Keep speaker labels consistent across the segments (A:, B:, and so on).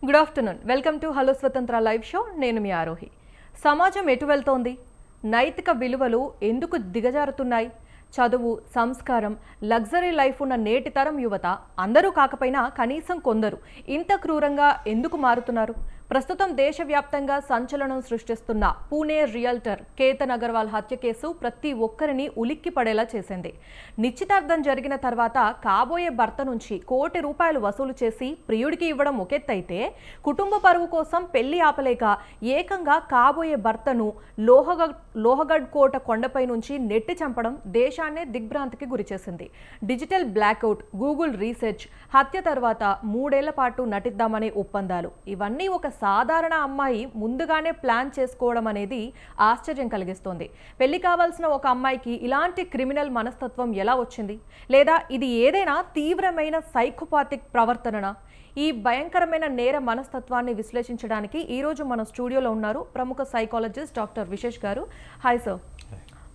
A: Good afternoon. Welcome to hello స్వతంత్ర live show. నేను మీ ఆరోహి. సమాజం ఎటు వెళ్తోంది? నైతిక విలువలు ఎందుకు దిగజారుతున్నాయి? చదువు, సంస్కారం, లగ్జరీ లైఫ్ ఉన్న నేటి తరం యువత, అందరూ కాకపోయినా కనీసం కొందరు ఇంత క్రూరంగా ఎందుకు మారుతున్నారు? ప్రస్తుతం దేశవ్యాప్తంగా సంచలనం సృష్టిస్తున్న పూణే రియల్టర్ కేతన్ అగర్వాల్ హత్య కేసు ప్రతి ఒక్కరిని ఉలిక్కి పడేలా చేసింది. నిశ్చితార్థం జరిగిన తర్వాత కాబోయే భర్త నుంచి ₹1,00,00,000 వసూలు చేసి ప్రియుడికి ఇవ్వడం ఒకెత్తైతే, కుటుంబ పరువు కోసం పెళ్లి ఆపలేక ఏకంగా కాబోయే భర్తను లోహగఢ్ కోట కొండపై నుంచి నెట్టి చంపడం దేశాన్నే దిగ్భ్రాంతికి గురిచేసింది. డిజిటల్ బ్లాక్అవుట్, గూగుల్ రీసెర్చ్, హత్య తర్వాత 3 ఏళ్ల పాటు నటిద్దామనే ఒప్పందాలు, ఇవన్నీ ఒక సాధారణ అమ్మాయి ముందుగానే ప్లాన్ చేసుకోవడం అనేది ఆశ్చర్యం కలిగిస్తోంది. పెళ్లి కావాల్సిన ఒక అమ్మాయికి ఇలాంటి క్రిమినల్ మనస్తత్వం ఎలా వచ్చింది? లేదా ఇది ఏదైనా తీవ్రమైన సైకోపాతిక్ ప్రవర్తననా? ఈ భయంకరమైన నేర మనస్తత్వాన్ని విశ్లేషించడానికి ఈరోజు మన స్టూడియోలో ఉన్నారు ప్రముఖ సైకాలజిస్ట్ డాక్టర్ విశేష్ గారు. Hi sir,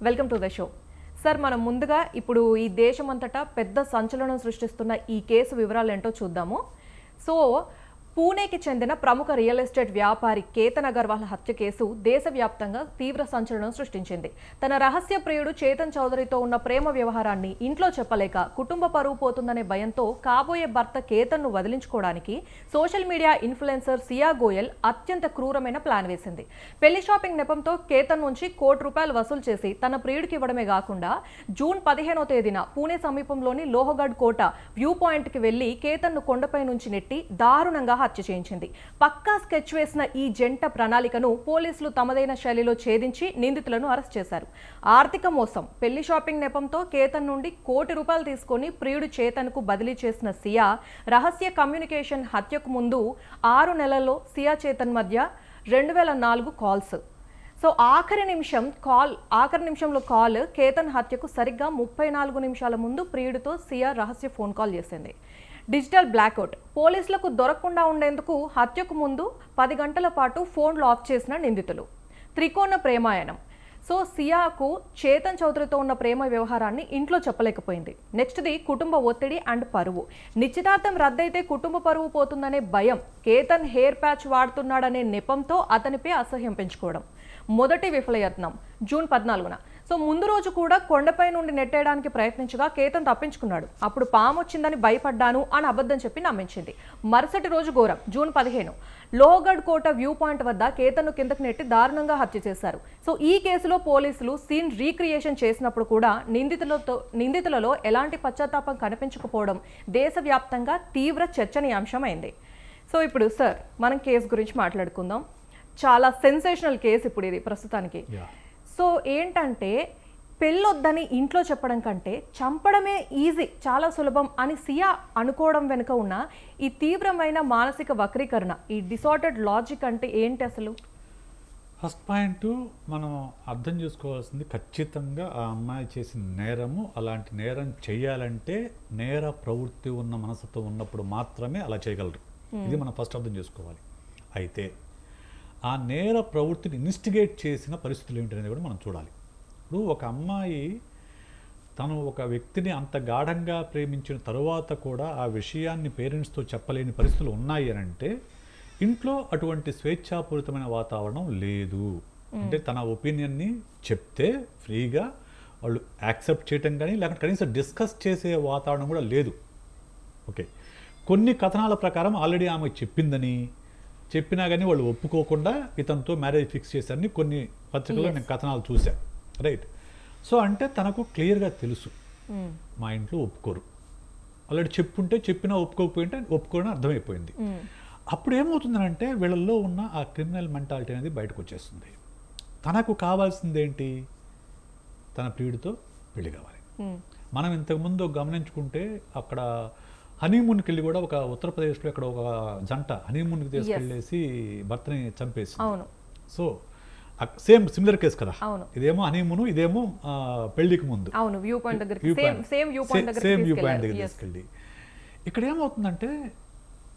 A: welcome to the show. Sir, మనం ముందుగా ఇప్పుడు ఈ దేశమంతటా పెద్ద సంచలనం సృష్టిస్తున్న ఈ కేసు వివరాలు ఏంటో చూద్దాము. సో పూణేకి చెందిన ప్రముఖ రియల్ ఎస్టేట్ వ్యాపారి కేతన్ అగర్వాల్ హత్య కేసు దేశవ్యాప్తంగా తీవ్ర సంచలనం సృష్టించింది. తన రహస్య ప్రియుడు చేతన్ చౌదరితో ఉన్న ప్రేమ వ్యవహారాన్ని ఇంట్లో చెప్పలేక కుటుంబ పరువు పోతుందనే భయంతో కాబోయే భర్త కేతన్ను వదిలించుకోవడానికి సోషల్ మీడియా ఇన్ఫ్లుయెన్సర్ సియా గోయల్ అత్యంత క్రూరమైన ప్లాన్ వేసింది. పెళ్లి షాపింగ్ నెపంతో కేతన్ నుంచి ₹1,00,00,000 వసూలు చేసి తన ప్రియుడికి ఇవ్వడమే కాకుండా జూన్ 15వ తేదీన పూణే సమీపంలోని లోహగఢ్ కోట వ్యూ పాయింట్కి వెళ్లి కేతన్ను కొండపై నుంచి నెట్టి దారుణంగా హత్య చేయించింది. పక్కా స్కెచ్ వేసిన ఈ జంట ప్రణాళికను పోలీసులు తమదైన శైలిలో ఛేదించి నిందితులను అరెస్ట్ చేశారు. ఆర్థిక మోసం, పెళ్లి షాపింగ్ నెపంతో కేతన్ నుండి ₹1,00,00,000 తీసుకొని ప్రియుడు చేతన్కు బదిలీ చేసిన సియా, రహస్య కమ్యూనికేషన్ హత్యకు ముందు 6 నెలల్లో సియా చేతన్ మధ్య 2004 కాల్స్. సో ఆఖరి నిమిషంలో కాల్ కేతన్ హత్యకు సరిగ్గా 34 నిమిషాల ముందు ప్రియుడితో సియా రహస్య ఫోన్ కాల్ చేసింది. డిజిటల్ బ్లాక్అవుట్, పోలీసులకు దొరకకుండా ఉండేందుకు హత్యకు ముందు 10 గంటల పాటు ఫోన్లు ఆఫ్ చేసిన నిందితులు. త్రికోణ ప్రేమాయణం. సో సియాకు చేతన్ చౌదరితో ఉన్న ప్రేమ వ్యవహారాన్ని ఇంట్లో చెప్పలేకపోయింది. నెక్స్ట్ది కుటుంబ ఒత్తిడి అండ్ పరువు. నిశ్చితార్థం రద్దయితే కుటుంబ పరువు పోతుందనే భయం, కేతన్ హెయిర్ ప్యాచ్ వాడుతున్నాడనే నెపంతో అతనిపై అసహ్యం పెంచుకోవడం. మొదటి విఫలయత్నం జూన్ 14న. సో ముందు రోజు కూడా కొండపై నుండి నెట్టేయడానికి ప్రయత్నించగా కేతన్ తప్పించుకున్నాడు. అప్పుడు పాము వచ్చిందని భయపడ్డాను అని అబద్ధం చెప్పి నమ్మించింది. మరుసటి రోజు ఘోరం, జూన్ 15. లోహగఢ్ కోట వ్యూ పాయింట్ వద్ద కేతన్ను కిందకు నెట్టి దారుణంగా హత్య చేశారు. సో ఈ కేసులో పోలీసులు సీన్ రీక్రియేషన్ చేసినప్పుడు కూడా నిందితులలో ఎలాంటి పశ్చాత్తాపం కనిపించకపోవడం దేశవ్యాప్తంగా తీవ్ర చర్చనీయాంశమైంది. సో ఇప్పుడు సార్, మనం కేసు గురించి మాట్లాడుకుందాం. చాలా సెన్సేషనల్ కేసు ఇప్పుడు ఇది ప్రస్తుతానికి. సో ఏంటంటే, పెళ్ళొద్దని ఇంట్లో చెప్పడం కంటే చంపడమే ఈజీ, చాలా సులభం అని సియా అనుకోవడం వెనుక ఉన్న ఈ తీవ్రమైన మానసిక వక్రీకరణ, ఈ డిసార్డర్డ్ లాజిక్ అంటే ఏంటి అసలు?
B: ఫస్ట్ పాయింట్ మనం అర్థం చేసుకోవాల్సింది, ఖచ్చితంగా ఆ అమ్మాయి చేసిన నేరము, అలాంటి నేరం చేయాలంటే నేర ప్రవృత్తి ఉన్న మనసుతో ఉన్నప్పుడు మాత్రమే అలా చేయగలరు. ఇది మనం ఫస్ట్ అర్థం చేసుకోవాలి. అయితే ఆ నేర ప్రవృత్తిని ఇన్స్టిగేట్ చేసిన పరిస్థితులు ఏంటనేది కూడా మనం చూడాలి. ఇప్పుడు ఒక అమ్మాయి తను ఒక వ్యక్తిని అంత గాఢంగా ప్రేమించిన తరువాత కూడా ఆ విషయాన్ని పేరెంట్స్తో చెప్పలేని పరిస్థితులు ఉన్నాయి అని అంటే, ఇంట్లో అటువంటి స్వేచ్ఛాపూరితమైన వాతావరణం లేదు. అంటే తన ఒపీనియన్ని చెప్తే ఫ్రీగా వాళ్ళు యాక్సెప్ట్ చేయటం కానీ, లేకపోతే కనీసం డిస్కస్ చేసే వాతావరణం కూడా లేదు. ఓకే, కొన్ని కథనాల ప్రకారం ఆల్రెడీ ఆమె చెప్పినా కానీ వాళ్ళు ఒప్పుకోకుండా ఇతనితో మ్యారేజ్ ఫిక్స్ చేశారని కొన్ని పత్రికల్లో నేను కథనాలు చూశాను. రైట్. సో అంటే తనకు క్లియర్గా తెలుసు మా ఇంట్లో ఒప్పుకోరు, ఆల్రెడీ చెప్పినా ఒప్పుకోవడం అర్థమైపోయింది. అప్పుడు ఏమవుతుందనంటే, వీళ్ళల్లో ఉన్న ఆ క్రిమినల్ మెంటాలిటీ అనేది బయటకు వచ్చేస్తుంది. తనకు కావాల్సింది ఏంటి? తన ప్రియుడితో పెళ్లి కావాలి. మనం ఇంతకుముందు గమనించుకుంటే, అక్కడ హనీమూన్కి వెళ్ళి కూడా ఒక ఉత్తరప్రదేశ్లో ఇక్కడ ఒక జంట హనీమూన్కి తీసుకెళ్ళేసి భర్తని చంపేసి. సో సేమ్ సిమిలర్ కేసు కదా. ఇదేమో హనీమూన్, ఇదేమో పెళ్లికి ముందు సేమ్ వ్యూ పాయింట్ దగ్గర తీసుకెళ్ళి. ఇక్కడ ఏమవుతుందంటే,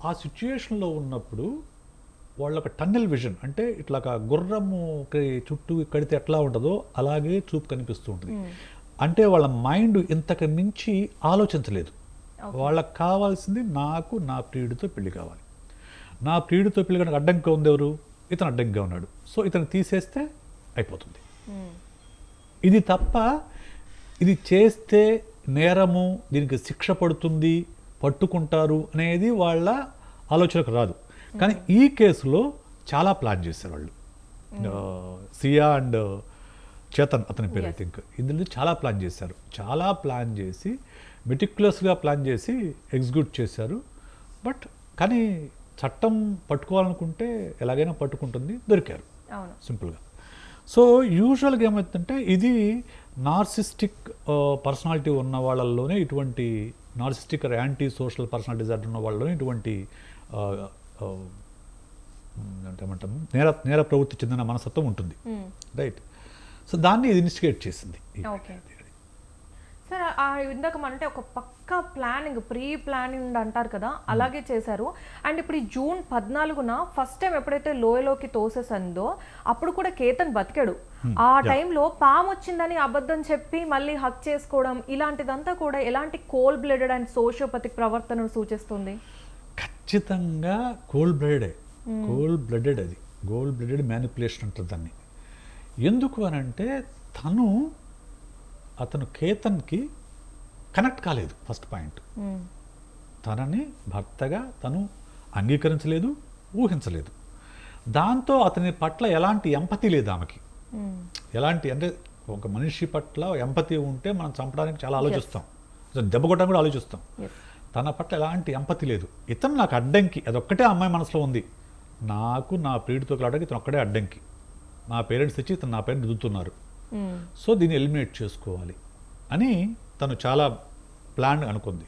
B: ఆ సిచ్యుయేషన్లో ఉన్నప్పుడు వాళ్ళొక టన్నెల్ విజన్, అంటే ఇట్లా గుర్రము చుట్టూ కడితే ఎట్లా ఉంటుందో అలాగే చూపు కనిపిస్తూ ఉంటుంది. అంటే వాళ్ళ మైండ్ ఇంతకు మించి ఆలోచించలేదు. వాళ్ళకి కావాల్సింది నాకు నా ప్రియుడితో పెళ్లి కావాలి. నా ప్రియుడితో పెళ్లి కనుక అడ్డంకిగా ఉంది ఎవరు, ఇతను అడ్డంకిగా ఉన్నాడు. సో ఇతను తీసేస్తే అయిపోతుంది. ఇది తప్ప ఇది చేస్తే నేరము, దీనికి శిక్ష పడుతుంది, పట్టుకుంటారు అనేది వాళ్ళ ఆలోచనకు రాదు. కానీ ఈ కేసులో చాలా ప్లాన్ చేశారు వాళ్ళు. సియా అండ్ చేతన్ అతని పేరు ఐ థింక్. ఇందులో చాలా ప్లాన్ చేశారు. చాలా ప్లాన్ చేసి మెటిక్యులస్గా ప్లాన్ చేసి ఎగ్జిక్యూట్ చేశారు. బట్ కానీ చట్టం పట్టుకోవాలనుకుంటే ఎలాగైనా పట్టుకుంటుంది, దొరికారు సింపుల్గా. సో యూజువల్గా ఏమవుతుందంటే ఇది నార్సిస్టిక్ పర్సనాలిటీ ఉన్న వాళ్ళల్లోనే ఇటువంటి narcissistic anti social personality disorder ఉన్న వాళ్ళలోనే ఇటువంటి ఏమంటాము నేర ప్రవృత్తి చెందిన మనస్తత్వం ఉంటుంది. రైట్. సో దాన్ని ఇది ఇన్వెస్టిగేట్ చేసింది.
A: సార్ ఇందాక అంటే ఒక పక్కా ప్లానింగ్, ప్రీ ప్లానింగ్ అంటారు కదా, అలాగే చేశారు. అండ్ ఇప్పుడు ఈ జూన్ 14న ఫస్ట్ టైం ఎప్పుడైతే లోయలోకి తోసేసిందో అప్పుడు కూడా కేతన్ బతికాడు. ఆ టైంలో పాము వచ్చిందని అబద్ధం చెప్పి మళ్ళీ హక్ చేసుకోవడం, ఇలాంటిదంతా కూడా ఎలాంటి కోల్డ్ బ్లడెడ్ అండ్ సోషియోపతిక్ ప్రవర్తనను సూచిస్తుంది?
B: ఖచ్చితంగా కోల్డ్ బ్లడెడ్. కోల్డ్ బ్లడెడ్ అది కోల్డ్ బ్లడెడ్ మ్యానిపులేషన్ అంటారు దాన్ని. ఎందుకు అని అంటే అతను కేతన్కి కనెక్ట్ కాలేదు. ఫస్ట్ పాయింట్, తనని భర్తగా తను అంగీకరించలేదు, ఊహించలేదు. దాంతో అతని పట్ల ఎలాంటి ఎంపతి లేదు ఆమెకి. ఎలాంటి అంటే ఒక మనిషి పట్ల ఎంపతి ఉంటే మనం చంపడానికి చాలా ఆలోచిస్తాం, దెబ్బ కొట్టడానికి కూడా ఆలోచిస్తాం. తన పట్ల ఎలాంటి ఎంపతి లేదు. ఇతను నాకు అడ్డంకి, అదొక్కటే అమ్మాయి మనసులో ఉంది. నాకు నా ప్రియుడితో కలవడానికి ఇతను ఒక్కడే అడ్డంకి. నా పేరెంట్స్ తెచ్చి ఇతను నా పేరెంట్ దిద్దుతున్నారు. సో దీన్ని ఎలిమినేట్ చేసుకోవాలి అని తను చాలా ప్లాన్ అనుకుంది.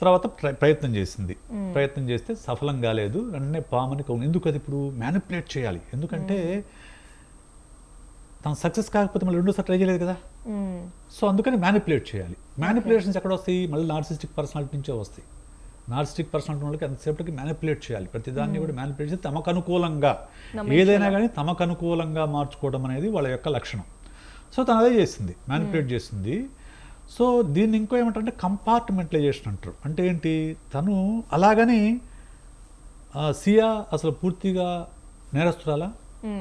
B: తర్వాత ప్రయత్నం చేసింది. ప్రయత్నం చేస్తే సఫలం కాలేదు. వెంటనే పాముని ఎందుకు అది ఇప్పుడు మ్యానిపులేట్ చేయాలి, ఎందుకంటే తను సక్సెస్ కాకపోతే మళ్ళీ రెండోసారి ట్రై చేయలేదు కదా. సో అందుకని మ్యానిపులేట్ చేయాలి. మ్యానిపులేషన్స్ ఎక్కడ వస్తాయి? మళ్ళీ నార్సిస్టిక్ పర్సనాలిటీ నుంచే వస్తాయి. నార్సిస్టిక్ పర్సనాలిటీ వాళ్ళకి ఎంతసేపటికి మ్యానిపులేట్ చేయాలి. ప్రతిదాన్ని కూడా మ్యానిపులేట్ చేసి తమకు అనుకూలంగా, ఏదైనా కానీ తమకు అనుకూలంగా మార్చుకోవడం అనేది వాళ్ళ యొక్క లక్షణం. సో తను అదే చేసింది, మ్యానిపులేట్ చేసింది. సో దీన్ని ఇంకో ఏమంటారంటే కంపార్ట్మెంటలైజేషన్ అంటారు. అంటే ఏంటి, తను అలాగని సియా అసలు పూర్తిగా నేరస్తురాలా,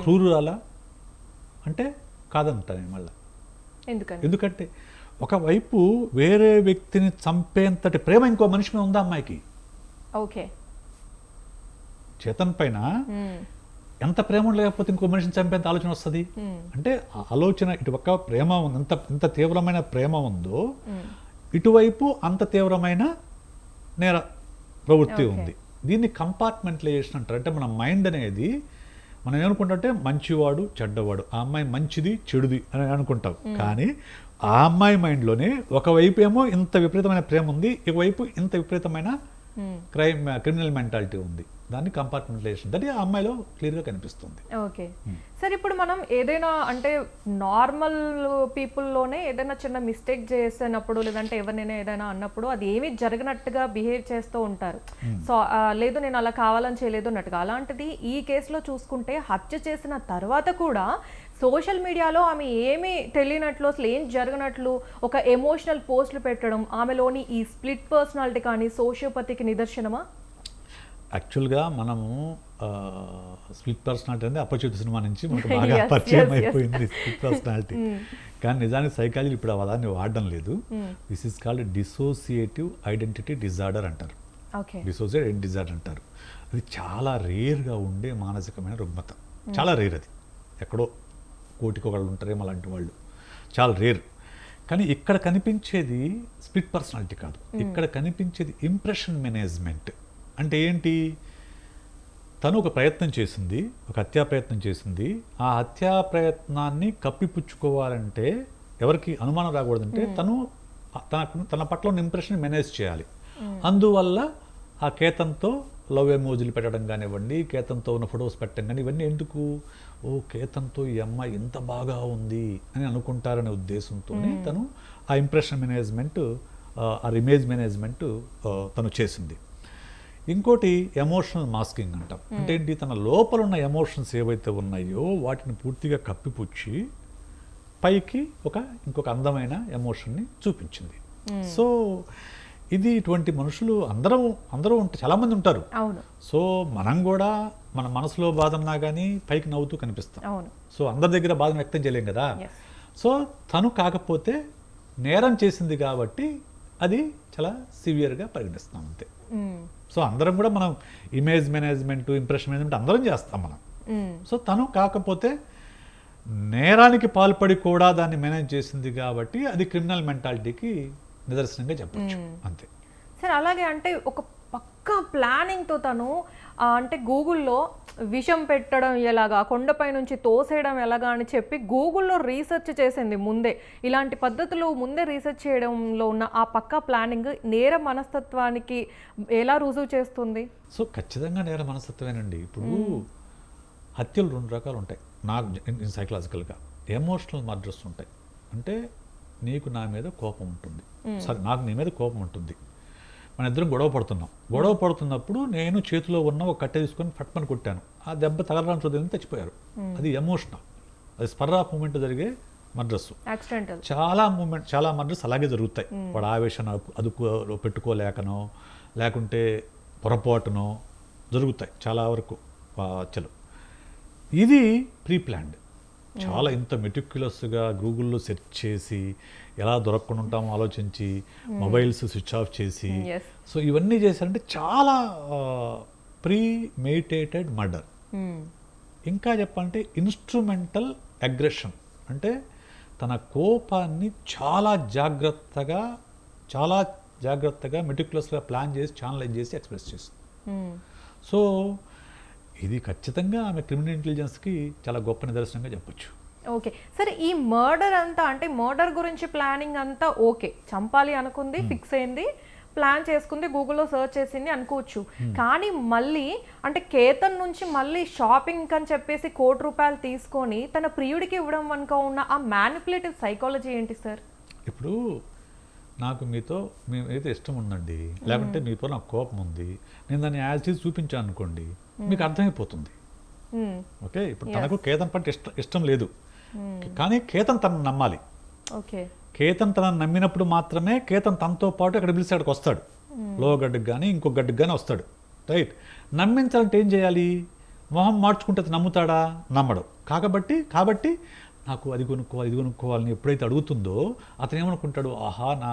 B: క్రూరురాలా అంటే కాదంటాను మళ్ళీ. ఎందుకంటే ఒకవైపు వేరే వ్యక్తిని చంపేంతటి ప్రేమ ఇంకో మనిషి మీద ఉందా అమ్మాయికి. ఓకే, చేతన్ పైన ఎంత ప్రేమ లేకపోతే ఇంకో మనిషిని చంపేంత ఆలోచన వస్తుంది. అంటే ఆలోచన ఇటుపక్క ప్రేమ ఉంది, ఎంత తీవ్రమైన ప్రేమ ఉందో ఇటువైపు అంత తీవ్రమైన నేర ప్రవృత్తి ఉంది. దీన్ని కంపార్ట్మెంటలైజేషన్ అంటారు. అంటే మన మైండ్ అనేది మనం ఏమనుకుంటే మంచివాడు చెడ్డవాడు, ఆ అమ్మాయి మంచిది చెడుది అని అనుకుంటాం. కానీ ఆ అమ్మాయి మైండ్లోనే ఒకవైపు ఏమో ఇంత విపరీతమైన ప్రేమ ఉంది, ఒకవైపు ఇంత విపరీతమైన క్రిమినల్ మెంటాలిటీ ఉంది. దాన్ని కంపార్ట్మెంటలైజేషన్, దట్ ఆ అమ్మాయిలో క్లియర్గా కనిపిస్తుంది.
A: ఓకే సార్, ఇప్పుడు మనం ఏదైనా అంటే నార్మల్ పీపుల్లోనే ఏదైనా చిన్న మిస్టేక్ చేసినప్పుడు, లేదంటే ఎవరినైనా ఏదైనా అన్నప్పుడు అది ఏమీ జరగనట్టుగా బిహేవ్ చేస్తూ ఉంటారు. సో లేదు నేను అలా కావాలని చేయలేదు అన్నట్టుగా. అలాంటిది ఈ కేసులో చూసుకుంటే హత్య చేసిన తర్వాత కూడా సోషల్ మీడియాలో ఆమె ఏమీ తెలియనట్లు, అసలు ఏం జరగనట్లు ఒక ఎమోషనల్ పోస్టులు పెట్టడం, ఆమెలోని ఈ స్ప్లిట్ పర్సనాలిటీ కానీ సోషియోపతికి నిదర్శనమా?
B: యాక్చువల్గా మనము స్ప్లిట్ పర్సనాలిటీ అనేది అపరిచిత సినిమా నుంచి మనకు బాగా పరిచయం అయిపోయింది స్ప్లిట్ పర్సనాలిటీ. కానీ నిజానికి సైకాలజీ ఇప్పుడు దాన్ని వాడడం లేదు. This is called dissociative identity disorder అంటారు. డిసోసియేటివ్ ఐడెంటిటీ డిజార్డర్ అంటారు. అది చాలా రేర్గా ఉండే మానసికమైన రుగ్మత. చాలా రేర్ అది. ఎక్కడో కోటికి ఒకళ్ళు ఉంటారేమో అలాంటి వాళ్ళు, చాలా రేర్. కానీ ఇక్కడ కనిపించేది స్ప్లిట్ పర్సనాలిటీ కాదు. ఇక్కడ కనిపించేది ఇంప్రెషన్ మేనేజ్మెంట్. అంటే ఏంటి, తను ఒక ప్రయత్నం చేసింది, ఒక హత్యా ప్రయత్నం చేసింది. ఆ హత్యా ప్రయత్నాన్ని కప్పిపుచ్చుకోవాలంటే, ఎవరికి అనుమానం రాకూడదంటే తన పట్ల ఉన్న ఇంప్రెషన్ మేనేజ్ చేయాలి. అందువల్ల ఆ కేతన్తో లవ్ ఎమోజీలు పెట్టడం కానివ్వండి, కేతన్తో ఉన్న ఫొటోస్ పెట్టడం కానీ, ఇవన్నీ ఎందుకు, ఓ కేతన్తో ఈ అమ్మాయి ఎంత బాగా ఉంది అని అనుకుంటారనే ఉద్దేశంతోనే తను ఆ ఇంప్రెషన్ మేనేజ్మెంట్, ఆ ఇమేజ్ మేనేజ్మెంట్ తను చేసింది. ఇంకోటి ఎమోషనల్ మాస్కింగ్ అంటాం. అంటే ఏంటి, తన లోపల ఉన్న ఎమోషన్స్ ఏవైతే ఉన్నాయో వాటిని పూర్తిగా కప్పిపుచ్చి పైకి ఇంకొక అందమైన ఎమోషన్ని చూపించింది. సో ఇది ఇటువంటి మనుషులు అందరూ ఉంటారు, చాలామంది ఉంటారు.
A: అవును.
B: సో మనం కూడా మన మనసులో బాధ ఉన్నా కానీ పైకి నవ్వుతూ కనిపిస్తాం.
A: అవును.
B: సో అందరి దగ్గర బాధను వ్యక్తం చేయలేం కదా.
A: Yes.
B: సో తను కాకపోతే నేరం చేసింది కాబట్టి అది చాలా సివియర్గా పరిగణిస్తాం అంతే. సో అందరం కూడా మనం ఇమేజ్ మేనేజ్మెంట్, ఇంప్రెషన్ మేనేజ్మెంట్ అందరం చేస్తాం మనం. సో తను కాకపోతే నేరానికి పాల్పడి కూడా దాన్ని మేనేజ్ చేసింది కాబట్టి అది క్రిమినల్ మెంటాలిటీకి నిదర్శనంగా చెప్పచ్చు అంతే.
A: సరే, అలాగే అంటే ఒక పక్కా ప్లానింగ్తో తను అంటే గూగుల్లో విషం పెట్టడం ఎలాగా, కొండపై నుంచి తోసేయడం ఎలాగా అని చెప్పి గూగుల్లో రీసెర్చ్ చేసింది ముందే. ఇలాంటి పద్ధతులు ముందే రీసెర్చ్ చేయడంలో ఉన్న ఆ పక్కా ప్లానింగ్ నేర మనస్తత్వానికి ఎలా రుజువు చేస్తుంది?
B: సో ఖచ్చితంగా నేర మనస్తత్వేనండి. ఇప్పుడు హత్యలు 2 రకాలు ఉంటాయి నాకు సైకలాజికల్గా. ఎమోషనల్ మర్డర్స్ ఉంటాయి, అంటే నీకు నా మీద కోపం ఉంటుంది, సరే నాకు నీ మీద కోపం ఉంటుంది, మన ఇద్దరం గొడవ పడుతున్నప్పుడు నేను చేతిలో ఉన్న ఒక కట్టె తీసుకొని ఫట్మని కొట్టాను, ఆ దెబ్బ తగలరాని చూద్దాం చచ్చిపోయారు. అది ఎమోషనల్, అది స్పర్ ఆఫ్ మూమెంట్ జరిగే మర్డర్స్. చాలా మర్డర్స్ అలాగే జరుగుతాయి. వాడు ఆవేశాన్ని అదుపులో పెట్టుకోలేకనో లేకుంటే పొరపాటునో జరుగుతాయి చాలా వరకు హత్యలు. ఇది ప్రీ ప్లాన్డ్, చాలా ఇంత మెటిక్యులస్గా గూగుల్లో సెర్చ్ చేసి ఎలా దొరకకుండా ఉంటామో ఆలోచించి మొబైల్స్ స్విచ్ ఆఫ్ చేసి, సో ఇవన్నీ చేశారంటే చాలా ప్రీ మెడిటేటెడ్ మర్డర్. ఇంకా చెప్పాలంటే ఇన్స్ట్రుమెంటల్ అగ్రెషన్, అంటే తన కోపాన్ని చాలా జాగ్రత్తగా మెటిక్యులస్గా ప్లాన్ చేసి ఛానలైజ్ చేసి ఎక్స్ప్రెస్ చేస్తుంది. సో ఇది ఖచ్చితంగా ఆమె క్రిమినల్ ఇంటెలిజెన్స్కి చాలా గొప్ప నిదర్శనంగా చెప్పొచ్చు.
A: ఓకే, సరే, ఈ మర్డర్ అంతా అంటే మర్డర్ గురించి ప్లానింగ్ అంతా ఓకే, చంపాలి అనుకుంది, ఫిక్స్ అయింది, ప్లాన్ చేసుకుంది, గూగుల్లో సర్చ్ చేసింది అనుకోవచ్చు. కానీ మళ్ళీ అంటే కేతన్ నుంచి మళ్ళీ షాపింగ్ అని చెప్పేసి ₹1,00,00,000 తీసుకొని తన ప్రియుడికి ఇవ్వడం వెనుక ఉన్న ఆ మ్యానిపులేటివ్ సైకాలజీ ఏంటి సార్?
B: ఇప్పుడు నాకు మీతో అయితే ఇష్టం ఉందండి, లేకుంటే మీతో నాకు కోపం ఉంది, నేను దాన్ని యాజ్ ఇట్ చూపించాను అనుకోండి, మీకు అర్థమైపోతుంది. ఓకే, ఇప్పుడు తనకు కేతన్ పట్ల ఇష్టం లేదు, కానీ కేతన్ తనను నమ్మాలి. కేతన్ తనను నమ్మినప్పుడు మాత్రమే కేతన్ తనతో పాటు అక్కడ పిలిచి అక్కడికి వస్తాడు. లోగడ్డకు కానీ ఇంకొక గడ్డకు కానీ వస్తాడు. రైట్, నమ్మించాలంటే ఏం చేయాలి? మొహం మార్చుకుంటే నమ్ముతాడా? నమ్మడు. కాబట్టి నాకు అది కొనుక్కోవాలని ఎప్పుడైతే అడుగుతుందో అతను ఏమనుకుంటాడు, ఆహా నా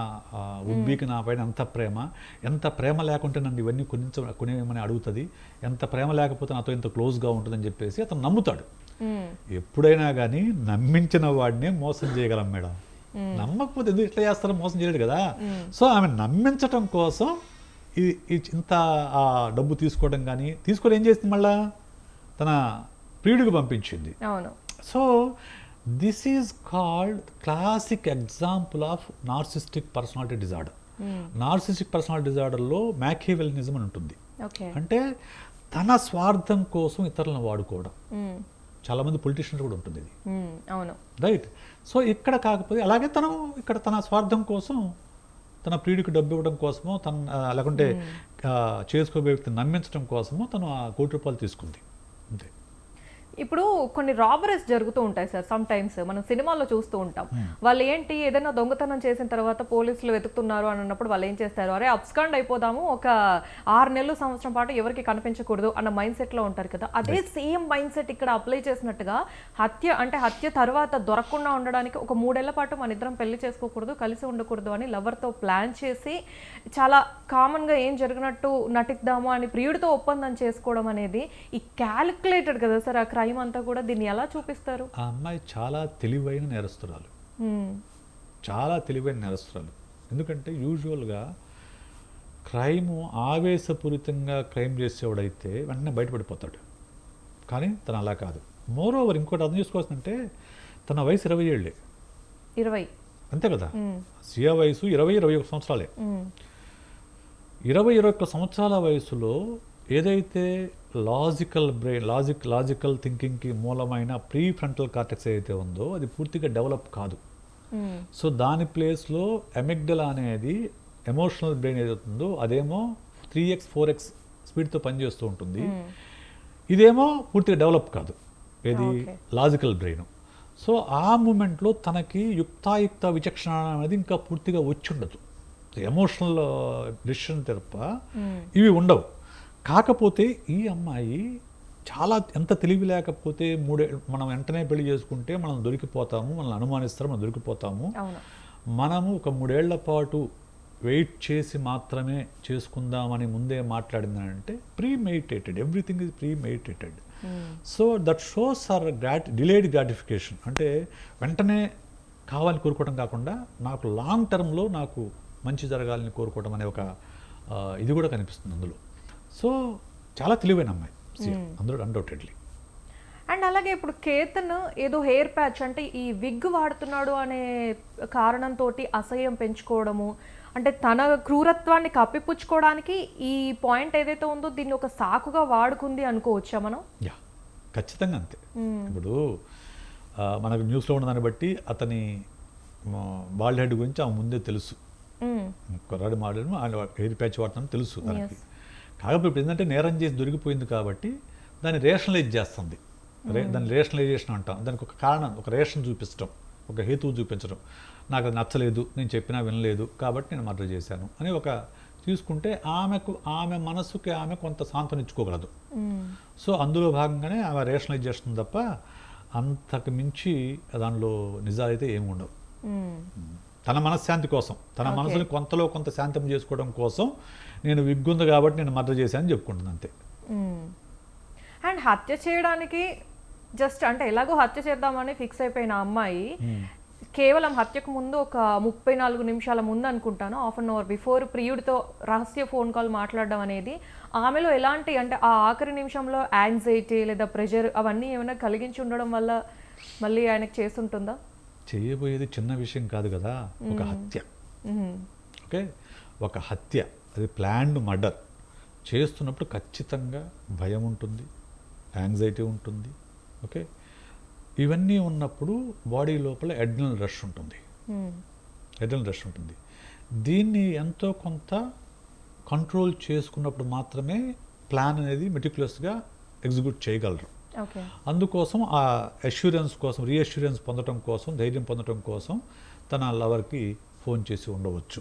B: ఉబ్బీకి నా పైన ఎంత ప్రేమ లేకుంటే నన్ను ఇవన్నీ కొనేమని అడుగుతుంది, ఎంత ప్రేమ లేకపోతే నాతో ఇంత క్లోజ్గా ఉంటుందని చెప్పేసి అతను నమ్ముతాడు. ఎప్పుడైనా కానీ నమ్మించిన వాడినే మోసం చేయగలం మేడం, నమ్మకపోతే ఎందుకు ఇట్లా చేస్తారో మోసం చేయలేడు కదా. సో ఆమె నమ్మించటం కోసం ఇంత డబ్బు తీసుకోవడం కానీ తీసుకొని ఏం చేస్తుంది, మళ్ళా తన ప్రియుడికి పంపించింది. So this is called classic example of narcissistic personality disorder. Narcissistic personality డిజార్డర్లో మ్యాకియవెలినిజం అని ఉంటుంది, అంటే తన స్వార్థం కోసం ఇతరులను వాడుకోవడం. చాలా మంది పొలిటీషియన్స్ కూడా ఉంటుంది ఇది, రైట్. సో ఇక్కడ కాకపోతే అలాగే తన స్వార్థం కోసం తన ప్రియుడికి డబ్బు ఇవ్వడం కోసమో లేకుంటే చేసుకోబోయే వ్యక్తిని నమ్మించడం కోసమో తను ఆ ₹1,00,00,000 తీసుకుంది అంతే.
A: ఇప్పుడు కొన్ని రాబరీస్ జరుగుతూ ఉంటాయి సార్, సమ్ టైమ్స్ మనం సినిమాల్లో చూస్తూ ఉంటాం. వాళ్ళు ఏంటి, ఏదైనా దొంగతనం చేసిన తర్వాత పోలీసులు వెతుకుతున్నారు అని అన్నప్పుడు వాళ్ళు ఏం చేస్తారు, అరే అబ్స్కాండ్ అయిపోదాము, ఒక 6 నెలలు సంవత్సరం పాటు ఎవరికి కనిపించకూడదు అన్న మైండ్ సెట్ లో ఉంటారు కదా. అదే సేమ్ మైండ్ సెట్ ఇక్కడ అప్లై చేసినట్టుగా హత్య తర్వాత దొరకకుండా ఉండడానికి ఒక 3 ఏళ్ల పాటు మన ఇద్దరం పెళ్లి చేసుకోకూడదు, కలిసి ఉండకూడదు అని లవర్తో ప్లాన్ చేసి చాలా కామన్ గా ఏం జరిగినట్టు నటిద్దాము అని ప్రియుడితో ఒప్పందం చేసుకోవడం అనేది ఈ క్యాలిక్యులేటెడ్ కదా సార్ ఆ క్రైమ్ అంతా కూడా. దీన్ని ఎలా చూపిస్తారు?
B: ఆ అమ్మాయి చాలా తెలివైన నేరస్తురాలు, ఎందుకంటే యూజువల్గా క్రైమ్ ఆవేశపూరితంగా క్రైమ్ చేసేవాడైతే వెంటనే బయటపడిపోతాడు, కానీ తను అలా కాదు. మోర్ ఓవర్ ఇంకోటి అర్థం చేసుకోవాల్సిందంటే తన వయసు 20 ఏళ్ళే,
A: 20 అంతే
B: కదా. సియా వయసు 20-21 సంవత్సరాలే. 20-21 సంవత్సరాల వయసులో ఏదైతే లాజికల్ థింకింగ్కి మూలమైన ప్రీ ఫ్రంటల్ కార్టెక్స్ ఏదైతే ఉందో అది పూర్తిగా డెవలప్ కాదు. సో దాని ప్లేస్లో అమిగ్డలా అనేది ఎమోషనల్ బ్రెయిన్ ఏదవుతుందో అదేమో 3x 4x స్పీడ్తో పనిచేస్తూ ఉంటుంది. ఇదేమో పూర్తిగా డెవలప్ కాదు, ఏది లాజికల్ బ్రెయిన్. సో ఆ మూమెంట్లో తనకి యుక్తాయుక్త విచక్షణ అనేది ఇంకా పూర్తిగా వచ్చి ఉండదు. ఎమోషనల్ డిసిషన్ తప్ప ఇవి ఉండవు. కాకపోతే ఈ అమ్మాయి చాలా ఎంత తెలివి లేకపోతే మనం వెంటనే పెళ్లి చేసుకుంటే మనం దొరికిపోతాము, మనల్ని అనుమానిస్తారు, మనం దొరికిపోతాము. మనము ఒక 3 ఏళ్ల పాటు వెయిట్ చేసి మాత్రమే చేసుకుందామని ముందే మాట్లాడిందంటే premeditated, everything is premeditated. So that shows our delayed gratification. అంటే వెంటనే కావాలని కోరుకోవడం కాకుండా నాకు లాంగ్ టర్మ్లో నాకు మంచి జరగాలని కోరుకోవడం అనే ఒక ఇది కూడా కనిపిస్తుంది అందులో. సో చాలా తెలివైన అమ్మాయి అందులో అన్డౌటెడ్లీ.
A: అండ్ అలాగే ఇప్పుడు కేతన్ ఏదో హెయిర్ ప్యాచ్ అంటే ఈ విగ్ వాడుతున్నాడు అనే కారణంతో అసహ్యం పెంచుకోవడము, అంటే తన క్రూరత్వాన్ని కప్పిపుచ్చుకోవడానికి ఈ పాయింట్ ఏదైతే ఉందో దీన్ని ఒక సాకుగా వాడుకుంది అనుకోవచ్చా మనం?
B: యా, ఖచ్చితంగా అంతే. ఇప్పుడు మనకు న్యూస్లో ఉన్న దాన్ని బట్టి అతని బాల్డ్ హెడ్ గురించి ఆమె ముందే తెలుసు, కుర్రాడి మాడేమో ఆయన హెయిర్ ప్యాచ్ వాడుతానని తెలుసు తనకి. కాకపోతే ఇప్పుడు ఏంటంటే నేరం చేసి దొరికిపోయింది కాబట్టి దాన్ని రేషనలైజ్ చేస్తుంది. దాన్ని రేషనలైజేషన్ అంటాం. దానికి ఒక కారణం, ఒక రేషన్ చూపించడం, ఒక హేతువు చూపించడం. నాకు అది నచ్చలేదు, నేను చెప్పినా వినలేదు కాబట్టి నేను మర్డర్ చేశాను అని ఒక తీసుకుంటే ఆమె మనసుకి ఆమె కొంత సాంత్వనిచ్చుకోగలదు. సో అందులో భాగంగానే ఆమె రేషనలైజ్ చేస్తుంది తప్ప అంతకు మించి దానిలో నిజాలైతే ఏమి ఉండవు. తన మనశ్శాంతి కోసం, తన మనసుని కొంతలో కొంత శాంతం చేసుకోవడం కోసం నేను విగ్గుంది కాబట్టి నేను మర్డర్ చేశానని చెప్పుకుంటుంది అంతే.
A: అండ్ హత్య చేయడానికి జస్ట్ అంటే ఎలాగో హత్య చేద్దామని ఫిక్స్ అయిపోయిన అమ్మాయి కేవలం హత్యకు ముందు ఒక 34 నిమిషాల ముందు అనుకుంటాను, హాఫ్ అన్ అవర్ బిఫోర్ ప్రియుడితో రహస్య ఫోన్ కాల్ మాట్లాడడం అనేది ఆమెలో ఎలాంటి అంటే ఆ ఆఖరి నిమిషంలో యాంగ్జైటీ లేదా ప్రెషర్ అవన్నీ ఏమైనా కలిగించి ఉండడం వల్ల మళ్ళీ ఆయనకు చేస్తుంటుందా?
B: చేయబోయేది చిన్న విషయం కాదు కదా, ఒక హత్య. ఓకే, ఒక హత్య, అది ప్లాన్డ్ మర్డర్ చేస్తున్నప్పుడు ఖచ్చితంగా భయం ఉంటుంది, యాంగ్జైటీ ఉంటుంది. ఓకే, ఇవన్నీ ఉన్నప్పుడు బాడీ లోపల అడ్రినల్ రష్ ఉంటుంది. దీన్ని ఎంతో కొంత కంట్రోల్ చేసుకున్నప్పుడు మాత్రమే ప్లాన్ అనేది మెటిక్యులస్గా ఎగ్జిక్యూట్ చేయగలరు. అందుకోసం ఆ అష్యూరెన్స్ కోసం, రీఅష్యూరెన్స్ పొందడం కోసం, ధైర్యం పొందడం కోసం తన లవర్కి ఫోన్ చేసి ఉండవచ్చు.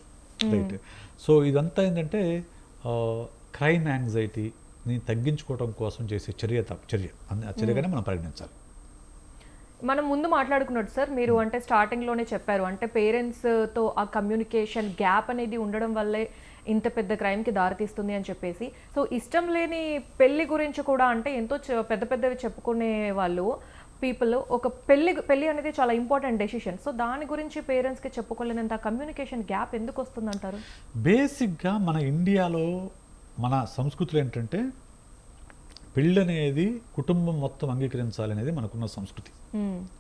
B: రైట్. సో ఇదంతా ఏంటంటే క్రైమ్ యాంగ్జైటీని తగ్గించుకోవడం కోసం చేసే చర్య ఆ చర్యగానే మనం పరిగణించాలి.
A: మనం ముందు మాట్లాడుకున్నట్టు సార్, మీరు అంటే స్టార్టింగ్లోనే చెప్పారు అంటే పేరెంట్స్తో ఆ కమ్యూనికేషన్ గ్యాప్ అనేది ఉండడం వల్లే ఇంత పెద్ద క్రైమ్కి దారితీస్తుంది అని చెప్పేసి. సో ఇష్టం లేని పెళ్లి గురించి కూడా అంటే ఎంతో పెద్దవి చెప్పుకునే వాళ్ళు పీపుల్ ఒక పెళ్లి అనేది చాలా ఇంపార్టెంట్ డెసిషన్. సో దాని గురించి పేరెంట్స్కి చెప్పుకోలేనంత కమ్యూనికేషన్ గ్యాప్ ఎందుకు వస్తుంది అంటారు?
B: బేసిక్గా మన ఇండియాలో మన సంస్కృతిలో ఏంటంటే పెళ్ళి అనేది కుటుంబం మొత్తం అంగీకరించాలి అనేది మనకున్న సంస్కృతి.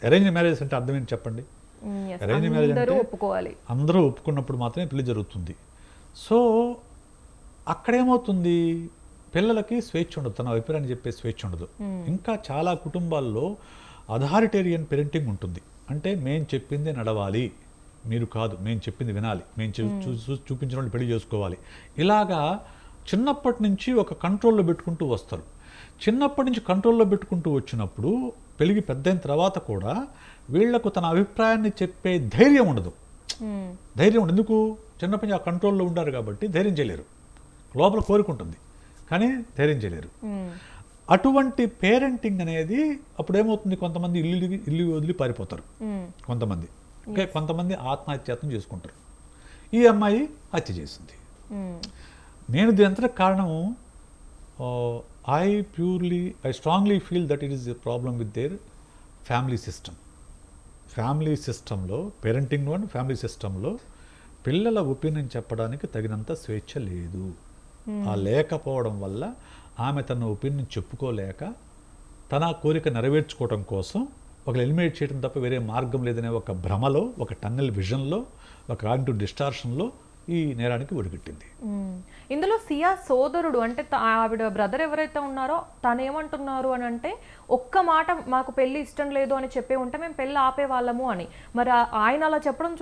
B: అరేంజ్ మ్యారేజ్ అంటే అర్థం ఏంటి చెప్పండి? అరేంజ్ మ్యారేజ్ అంటే
A: ఒప్పుకోవాలి,
B: అందరూ ఒప్పుకున్నప్పుడు మాత్రమే పెళ్లి జరుగుతుంది. సో అక్కడేమవుతుంది, పిల్లలకి స్వేచ్ఛ ఉండదు, తన అభిప్రాయాన్ని చెప్పే స్వేచ్ఛ ఉండదు. ఇంకా చాలా కుటుంబాల్లో అథారిటేరియన్ పేరెంటింగ్ ఉంటుంది. అంటే మేము చెప్పింది నడవాలి, మీరు కాదు, మేము చెప్పింది వినాలి, మేము చూపించిన వాళ్ళు పెళ్లి చేసుకోవాలి. ఇలాగా చిన్నప్పటి నుంచి ఒక కంట్రోల్లో పెట్టుకుంటూ వస్తారు. చిన్నప్పటి నుంచి కంట్రోల్లో పెట్టుకుంటూ వచ్చినప్పుడు పెళ్ళికి పెద్ద అయిన తర్వాత కూడా వీళ్లకు తన అభిప్రాయాన్ని చెప్పే ధైర్యం ఉండదు. ఎందుకు? చిన్నప్పటి నుంచి ఆ కంట్రోల్లో ఉంటారు కాబట్టి ధైర్యం చేయలేరు. లోపల కోరుకుంటుంది కానీ ధైర్యం చేయలేరు. అటువంటి పేరెంటింగ్ అనేది అప్పుడు ఏమవుతుంది, కొంతమంది ఇల్లు వదిలి పారిపోతారు, కొంతమంది ఆత్మహత్యాత్నం చేసుకుంటారు. ఈ అమ్మాయి హత్య చేసింది. నేను దీని అంతటి కారణము I strongly feel that it is a problem with their family సిస్టంలో ఫ్యామిలీ సిస్టంలో పిల్లల ఒపీనియన్ చెప్పడానికి తగినంత స్వేచ్ఛ లేదు. ఆ లేకపోవడం వల్ల ఆమె తన ఒపీనియన్ చెప్పుకోలేక తన కోరిక నెరవేర్చుకోవడం కోసం ఒక ఎలిమినేట్ చేయడం తప్ప వేరే మార్గం లేదనే ఒక భ్రమలో, ఒక టన్నెల్ విజన్లో, ఒక కాగ్నిటివ్ డిస్టార్షన్లో ఈ నేరానికి ఒడిగట్టింది.
A: ఇందులో సియా సోదరుడు అంటే ఆవిడ బ్రదర్ ఎవరైతే ఉన్నారో తను ఏమంటున్నారు అని అంటే, ఒక్క మాట మాకు పెళ్లి ఇష్టం లేదు అని చెప్పే ఉంటే మేము పెళ్ళి ఆపేవాళ్ళము అని. మరి ఆయన అలా చెప్పడం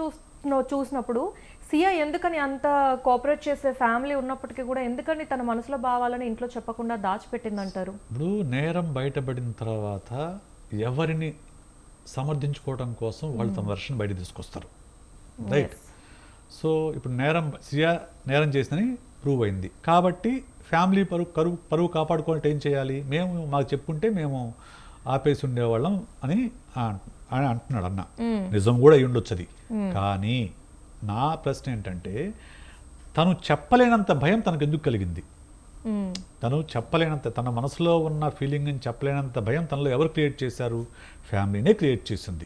A: చూసినప్పుడు సియా ఎందుకని అంత కోఆపరేట్ చేసే ఫ్యామిలీ ఉన్నప్పటికీ కూడా ఎందుకని తన మనసులో భావాలని ఇంట్లో చెప్పకుండా దాచిపెట్టింది అంటారు?
B: ఇప్పుడు నేరం బయటపడిన తర్వాత ఎవరిని సమర్థించుకోవడం కోసం వాళ్ళు తమ వర్షన్ బయట తీసుకొస్తారు. రైట్. సో ఇప్పుడు సియా నేరం చేసిందని ప్రూవ్ అయింది కాబట్టి ఫ్యామిలీ పరువు కాపాడుకోవాలంటే ఏం చేయాలి, మాకు చెప్పుంటే మేము ఆపేసి ఉండేవాళ్ళం అని అంటున్నాడు అన్న. నిజం కూడా అయి ఉండొచ్చు అది. కానీ నా ప్రశ్న ఏంటంటే తను చెప్పలేనంత భయం తనకు ఎందుకు కలిగింది? తను చెప్పలేనంత, తన మనసులో ఉన్న ఫీలింగ్ అని చెప్పలేనంత భయం తనలో ఎవరు క్రియేట్ చేశారు? ఫ్యామిలీనే క్రియేట్ చేసింది.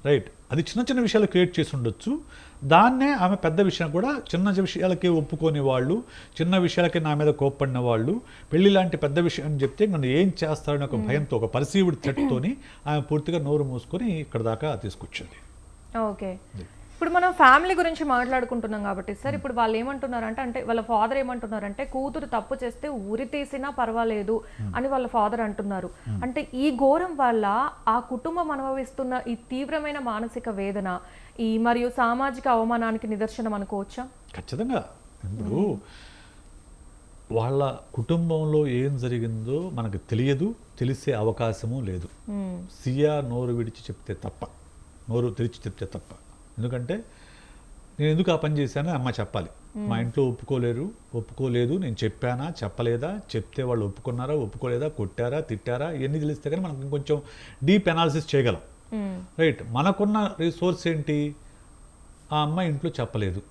B: రైట్, అది చిన్న చిన్న విషయాలు క్రియేట్ చేసి ఉండొచ్చు. దాన్నే ఆమె పెద్ద విషయం కూడా చిన్న విషయాలకే ఒప్పుకొని వాళ్ళు, చిన్న విషయాలకే నా మీద కోప్పడిన వాళ్ళు పెళ్లి లాంటి పెద్ద విషయం అని చెప్తే నన్ను ఏం చేస్తారని ఒక భయంతో, ఒక పర్సీవ్డ్ థ్రెట్తోని ఆమె పూర్తిగా నోరు మూసుకొని ఇక్కడ దాకా తీసుకొచ్చింది.
A: ఓకే, ఇప్పుడు మనం ఫ్యామిలీ గురించి మాట్లాడుకుంటున్నాం కాబట్టి సార్, ఇప్పుడు వాళ్ళు ఏమంటున్నారంటే, అంటే వాళ్ళ ఫాదర్ ఏమంటున్నారంటే కూతురు తప్పు చేస్తే ఉరి తీసినా పర్వాలేదు అని వాళ్ళ ఫాదర్ అంటున్నారు. అంటే ఈ ఘోరం వల్ల ఆ కుటుంబం అనుభవిస్తున్న ఈ తీవ్రమైన మానసిక వేదన మరియు సామాజిక అవమానానికి నిదర్శనం అనుకోవచ్చా?
B: ఖచ్చితంగా. ఇప్పుడు వాళ్ళ కుటుంబంలో ఏం జరిగిందో మనకు తెలియదు, తెలిసే అవకాశము లేదు. సియా నోరు విడిచి చెప్తే తప్ప, నోరు తెరిచి చెప్తే తప్ప. ఎందుకంటే నేను ఎందుకు ఆ పని చేశానని అమ్మ చెప్పాలి. మా ఇంట్లో ఒప్పుకోలేదు, నేను చెప్పానా చెప్పలేదా, చెప్తే వాళ్ళు ఒప్పుకున్నారా ఒప్పుకోలేదా, కొట్టారా తిట్టారా, ఇవన్నీ తెలిస్తే కానీ మనం ఇంకొంచెం డీప్ అనాలిసిస్ చేయగలం. రైట్, మనకున్న రిసోర్స్ ఏంటి? ఆ అమ్మ ఇంట్లో చెప్పలేదు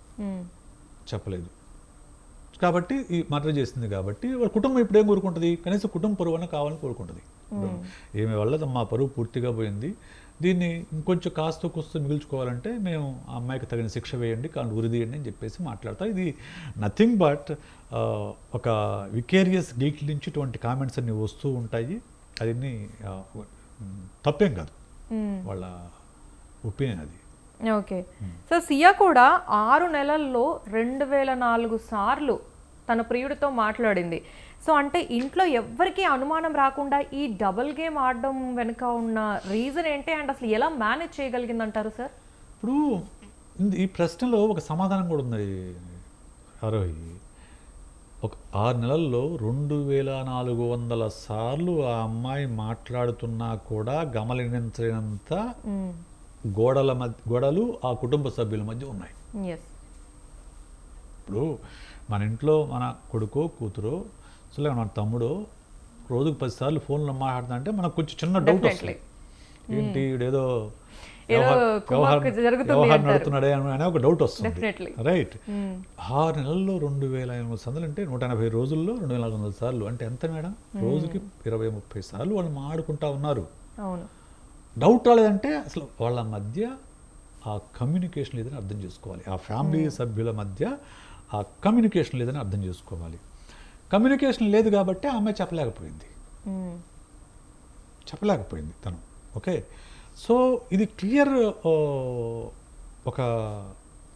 B: కాబట్టి ఈ మర్డర్ చేసింది కాబట్టి వాళ్ళ కుటుంబం ఇప్పుడు ఏం కోరుకుంటుంది? కనీసం కుటుంబ పరువు కావాలని కోరుకుంటుంది. ఏమి వల్ల మా పరువు పూర్తిగా పోయింది, దీన్ని ఇంకొంచెం కాస్త కూస్తూ మిగుల్చుకోవాలంటే మేము ఆ అమ్మాయికి తగిన శిక్ష వేయండి, కానీ ఉరిదీయండి అని చెప్పేసి మాట్లాడతారు. ఇది నథింగ్ బట్ ఒక వికేరియస్ గిల్ట్ నుంచి ఇటువంటి కామెంట్స్ అన్ని వస్తూ ఉంటాయి. అది తప్పేం కాదు, వాళ్ళ ఒపీనియన్ అది.
A: ఓకే, సో సియా కూడా 6 నెలల్లో 2004 సార్లు తన ప్రియుడితో మాట్లాడింది. సో అంటే ఇంట్లో ఎవ్వరికీ అనుమానం రాకుండా ఈ డబుల్ గేమ్ ఆడడం వెనుక ఉన్న రీజన్ ఏంటి, అండ్ అసలు ఎలా మేనేజ్ చేయగలిగింది అంటారు సార్?
B: ఇప్పుడు ఈ ప్రశ్నలో ఒక సమాధానం కూడా ఉంది ఆరోహి. ఒక 6 నెలల్లో 2400 సార్లు ఆ అమ్మాయి మాట్లాడుతున్నా కూడా గమనించలేనంత గోడలు ఆ కుటుంబ సభ్యుల మధ్య ఉన్నాయి. ఇప్పుడు మన ఇంట్లో మన కొడుకో కూతురో అసలు మన తమ్ముడో రోజుకు 10 సార్లు ఫోన్లో మాట్లాడుతా అంటే మనకు కొంచెం చిన్న డౌట్ వస్తుంది. ఏంటి ఏదో వ్యవహారం నడుతున్నాడే అనే ఒక డౌట్ వస్తుంది. రైట్, 6 నెలల్లో 2800 సందులు అంటే 180 రోజుల్లో 2400 సార్లు అంటే ఎంత మేడం? రోజుకి 20-30 సార్లు వాళ్ళు మాట్లాడుకుంటా ఉన్నారు. డౌట్ రాలేదంటే అసలు వాళ్ళ మధ్య ఆ కమ్యూనికేషన్ లేదని అర్థం చేసుకోవాలి. ఆ ఫ్యామిలీ సభ్యుల మధ్య ఆ కమ్యూనికేషన్ లేదని అర్థం చేసుకోవాలి. కమ్యూనికేషన్ లేదు కాబట్టి ఆ అమ్మాయి చెప్పలేకపోయింది తను. ఓకే, సో ఇది క్లియర్, ఒక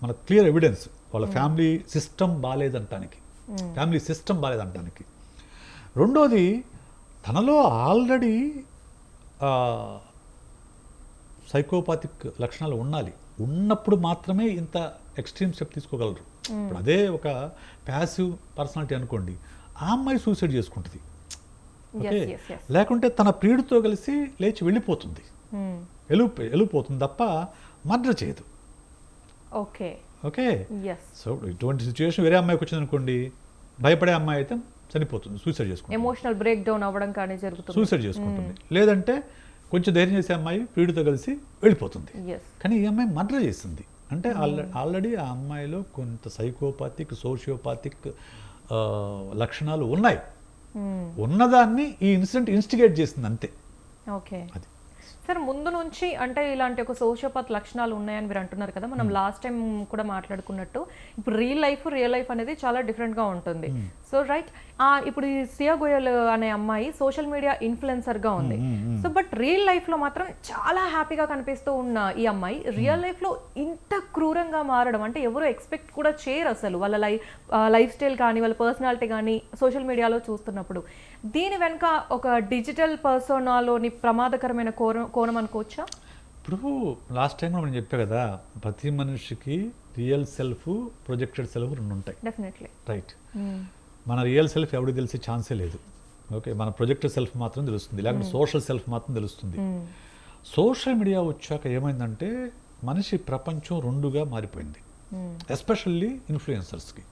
B: మన క్లియర్ ఎవిడెన్స్ వాళ్ళ ఫ్యామిలీ సిస్టమ్ బాగాలేదంటానికి. రెండోది, తనలో ఆల్రెడీ సైకోపాతిక్ లక్షణాలు ఉన్నప్పుడు మాత్రమే ఇంత ఎక్స్ట్రీమ్ స్టెప్ తీసుకోగలరు. ఇప్పుడు అదే ఒక ప్యాసివ్ పర్సనాలిటీ అనుకోండి, ఆ అమ్మాయి సూసైడ్ చేసుకుంటుంది. ఓకే, లేకుంటే తన ప్రియుడితో కలిసి లేచి వెళ్ళిపోతుంది, వెళ్ళిపోతుంది తప్ప మర్డర్ చేయదు. ఓకే, సో ఇటువంటి సిచ్యువేషన్ వేరే అమ్మాయికి వచ్చింది అనుకోండి, భయపడే అమ్మాయి అయితే చనిపోతుంది, సూసైడ్ చేసుకుంటుంది,
A: ఎమోషనల్ బ్రేక్ డౌన్ అవ్వడం కానీ జరుగుతుంది,
B: సూసైడ్ చేసుకుంటుంది. లేదంటే కొంచెం ధైర్యం చేసే అమ్మాయి ప్రియుడితో కలిసి వెళ్ళిపోతుంది. కానీ ఈ అమ్మాయి మర్డర్ చేసింది అంటే ఆల్రెడీ ఆ అమ్మాయిలో కొంత సైకోపాతిక్, సోషియోపాతిక్ లక్షణాలు ఉన్నాయి. ఉన్నదాన్ని ఈ ఇన్సిడెంట్ ఇన్స్టిగేట్ చేసింది అంతే.
A: ఓకే సార్, ముందు నుంచి అంటే ఇలాంటి ఒక సోషియోపాత్ లక్షణాలు ఉన్నాయని మీరు అంటున్నారు కదా, మనం లాస్ట్ టైం కూడా మాట్లాడుకున్నట్టు ఇప్పుడు రియల్ లైఫ్ అనేది చాలా డిఫరెంట్గా ఉంటుంది. సో రైట్, ఇప్పుడు ఈ సియా గోయల్ అనే అమ్మాయి సోషల్ మీడియా ఇన్ఫ్లుయెన్సర్గా ఉంది. సో బట్ రియల్ లైఫ్లో మాత్రం చాలా హ్యాపీగా కనిపిస్తూ ఉన్న ఈ అమ్మాయి రియల్ లైఫ్లో ఇంత క్రూరంగా మారడం అంటే ఎవరు ఎక్స్పెక్ట్ కూడా చేయరు అసలు. వాళ్ళ లైఫ్ స్టైల్ కానీ వాళ్ళ పర్సనాలిటీ కానీ సోషల్ మీడియాలో చూస్తున్నప్పుడు దీని వెనుక ఒక డిజిటల్ పర్సోనాలోని ప్రమాదకరమైన కోణం అనుకోవచ్చా?
B: ఇప్పుడు లాస్ట్ టైం మనం చెప్పా కదా, ప్రతి మనిషికి రియల్ సెల్ఫ్, ప్రొజెక్టెడ్ సెల్ఫ్ 2 ఉంటాయి.
A: డెఫినెట్లీ.
B: రైట్, మన రియల్ సెల్ఫ్ ఎవరికి తెలిసే ఛాన్సే లేదు. ఓకే, మన ప్రొజెక్టెడ్ సెల్ఫ్ మాత్రం తెలుస్తుంది, లేకపోతే సోషల్ సెల్ఫ్ మాత్రం తెలుస్తుంది. సోషల్ మీడియా వచ్చాక ఏమైందంటే మనిషి ప్రపంచం 2గా మారిపోయింది. ఎస్పెషల్లీ ఇన్ఫ్లుయెన్సర్స్కి.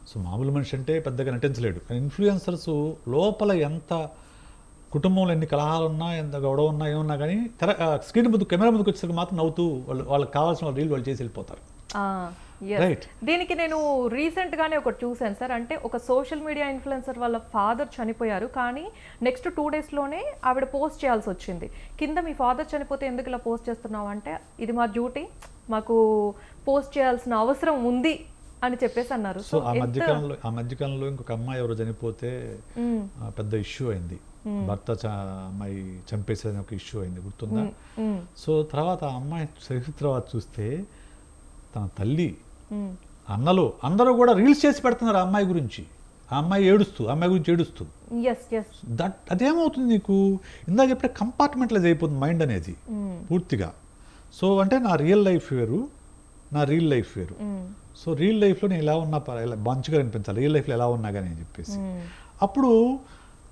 B: సో మామూలు మనిషి అంటే పెద్దగా నటించలేడు, కానీ ఇన్ఫ్లుయెన్సర్స్ లోపల ఎంత కుటుంబంలో ఎన్ని కలహాలు ఉన్నా, ఎంత గొడవ ఉన్నా, ఏమన్నా కానీ స్క్రీన్ ముందు కెమెరా ముందుకు వచ్చేసరికి మాత్రం నవ్వుతూ వాళ్ళకి కావాల్సిన రీల్ వాళ్ళు చేసి వెళ్ళిపోతారు. రైట్.
A: దీనికి నేను రీసెంట్గానే ఒకటి చూశాను సార్. అంటే ఒక సోషల్ మీడియా ఇన్ఫ్లుయెన్సర్ వాళ్ళ ఫాదర్ చనిపోయారు, కానీ నెక్స్ట్ 2 డేస్లోనే ఆవిడ పోస్ట్ చేయాల్సి వచ్చింది. కింద మీ ఫాదర్ చనిపోతే ఎందుకు ఇలా పోస్ట్ చేస్తున్నావు అంటే, ఇది మా డ్యూటీ, మాకు పోస్ట్ చేయాల్సిన అవసరం ఉంది అని చెప్పేసి అన్నారు.
B: సో ఆ మధ్యకాలంలో ఇంకొక అమ్మాయి ఎవరు చనిపోతే పెద్ద ఇష్యూ అయింది. భర్త అమ్మాయి చంపేసేది ఒక ఇష్యూ అయింది, గుర్తుందా? సో తర్వాత ఆ అమ్మాయి తర్వాత చూస్తే తన తల్లి, అన్నలు అందరూ కూడా రీల్స్ చేసి పెడుతున్నారు ఆ అమ్మాయి గురించి. ఆ అమ్మాయి గురించి ఏడుస్తూ. అదేమవుతుంది నీకు? ఇందాక చెప్పే కంపార్ట్మెంట్లైజ్ అయిపోతుంది మైండ్ అనేది పూర్తిగా. సో అంటే నా రియల్ లైఫ్ వేరు, నా రీల్ లైఫ్ వేరు. సో రియల్ లైఫ్లో నేను ఇలా ఉన్నా మంచిగా అనిపించాలి, రియల్ లైఫ్లో ఎలా ఉన్నా కానీ అని చెప్పేసి. అప్పుడు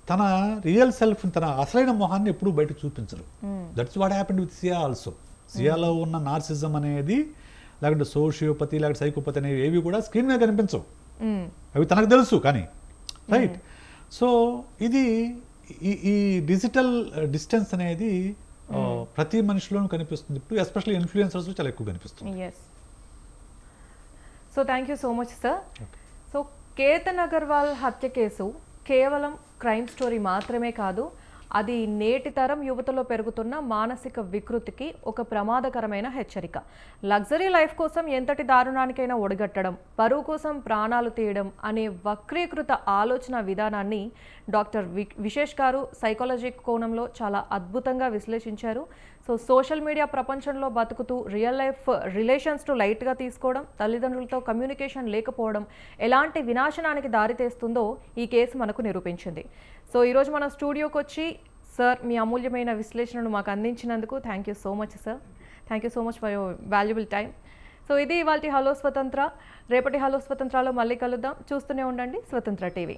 B: తన రియల్ సెల్ఫ్, తన అసలైన మొహాన్ని ఎప్పుడూ బయట చూపించరు. That's what happened with Sia also. సియాలో ఉన్న నార్సిజం అనేది, లేకుంటే సోషియోపతి, లేకపోతే సైకోపతి అనేవి ఏవి కూడా స్క్రీన్ మీద కనిపించవు, అవి తనకు తెలుసు. కానీ రైట్. సో ఇది ఈ డిజిటల్ డిస్టెన్స్ అనేది ప్రతి మనిషిలోనూ కనిపిస్తుంది ఇప్పుడు, ఎస్పెషల్లీ ఇన్ఫ్లుయెన్సర్స్ చాలా ఎక్కువ కనిపిస్తుంది.
A: So thank you so much sir. So Ketan Agarwal హత్య కేసు కేవలం క్రైమ్ స్టోరీ మాత్రమే కాదు, అది నేటి తరం యువతలో పెరుగుతున్న మానసిక వికృతికి ఒక ప్రమాదకరమైన హెచ్చరిక. లగ్జరీ లైఫ్ కోసం ఎంతటి దారుణానికైనా ఒడిగట్టడం, పరువు కోసం ప్రాణాలు తీయడం అనే వక్రీకృత ఆలోచన విధానాన్ని డాక్టర్ విశేష్ గారు సైకాలజీ కోణంలో చాలా అద్భుతంగా విశ్లేషించారు. సో సోషల్ మీడియా ప్రపంచంలో బతుకుతూ రియల్ లైఫ్ రిలేషన్స్ టు లైట్గా తీసుకోవడం, తల్లిదండ్రులతో కమ్యూనికేషన్ లేకపోవడం ఎలాంటి వినాశనానికి దారితీస్తుందో ఈ కేసు మనకు నిరూపించింది. సో ఈరోజు మన స్టూడియోకి వచ్చి సార్ మీ అమూల్యమైన విశ్లేషణను మాకు అందించినందుకు thank you so much sir. Thank you so much for your valuable time. So ఇది ఇవాల్టి హలో స్వతంత్ర. రేపటి హలో స్వతంత్రాలో మళ్ళీ కలుద్దాం. చూస్తూనే ఉండండి స్వతంత్ర టీవీ.